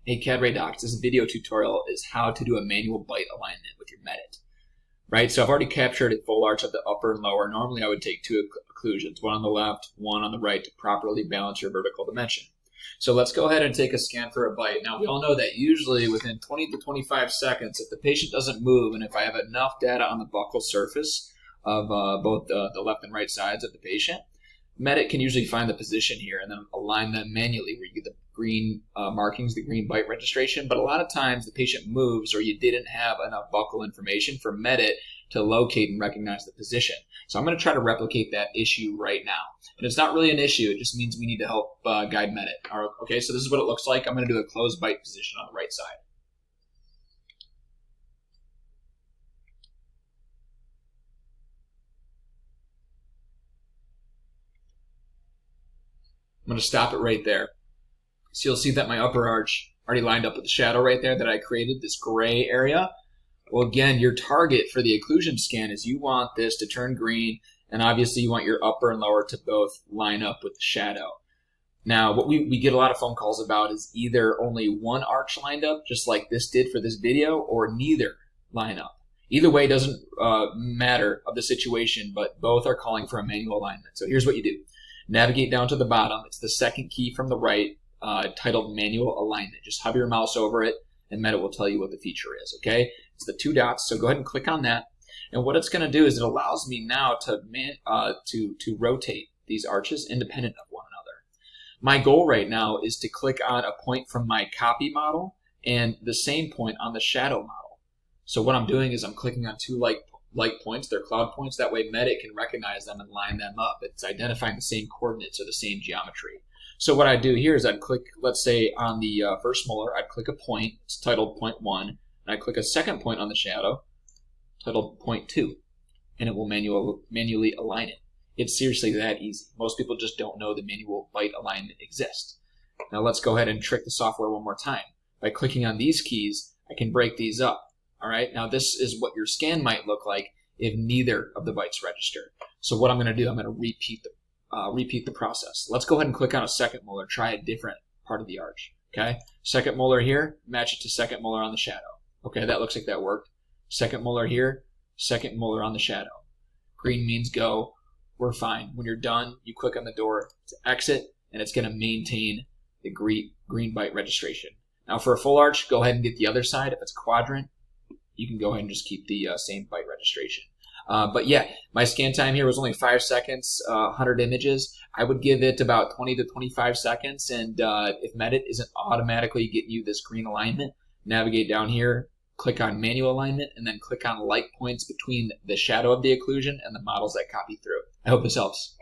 Hey CAD-Ray docs, this video tutorial is how to do a manual bite alignment with your Medit. Right, so I've already captured a full arch of the upper and lower. Normally I would take two occlusions, one on the left, one on the right, to properly balance your vertical dimension. So let's go ahead and take a scan for a bite. Now we all know that usually within 20 to 25 seconds, if the patient doesn't move and if I have enough data on the buccal surface of both the left and right sides of the patient, Medit can usually find the position here and then align them manually where you get the green markings, the green bite registration. But a lot of times the patient moves or you didn't have enough buccal information for Medit to locate and recognize the position. So I'm going to try to replicate that issue right now. And it's not really an issue. It just means we need to help guide Medit. Okay, so this is what it looks like. I'm going to do a closed bite position on the right side. I'm going to stop it right there. So you'll see that my upper arch already lined up with the shadow right there that I created, this gray area. Well, again, your target for the occlusion scan is you want this to turn green, and obviously you want your upper and lower to both line up with the shadow. Now, what we get a lot of phone calls about is either only one arch lined up, just like this did for this video, or neither line up. Either way doesn't matter of the situation, but both are calling for a manual alignment. So here's what you do. Navigate down to the bottom. It's the second key from the right, titled Manual Alignment. Just hover your mouse over it, and Medit will tell you what the feature is, okay? It's the two dots, so go ahead and click on that. And what it's going to do is it allows me now to rotate these arches independent of one another. My goal right now is to click on a point from my copy model and the same point on the shadow model. So what I'm doing is I'm clicking on two like points, they're cloud points. That way Medit can recognize them and line them up. It's identifying the same coordinates or the same geometry. So what I do here is I'd click, let's say on the first molar, I'd click a point, it's titled point 1, and I click a second point on the shadow, titled point 2, and it will manually align it. It's seriously that easy. Most people just don't know the manual bite alignment exists. Now let's go ahead and trick the software one more time. By clicking on these keys, I can break these up. All right, now this is what your scan might look like if neither of the bites register. So what I'm going to do, I'm going to repeat the process. Let's go ahead and click on a second molar, try a different part of the arch. Okay, second molar here, match it to second molar on the shadow. Okay, that looks like that worked. Second molar here, second molar on the shadow. Green means go, we're fine. When you're done, you click on the door to exit, and it's going to maintain the green bite registration. Now for a full arch, go ahead and get the other side. If it's a quadrant, you can go ahead and just keep the same bite registration. But yeah, my scan time here was only 5 seconds, 100 images. I would give it about 20 to 25 seconds. And if Medit isn't automatically getting you this green alignment, navigate down here, click on manual alignment, and then click on like points between the shadow of the occlusion and the models that copy through. I hope this helps.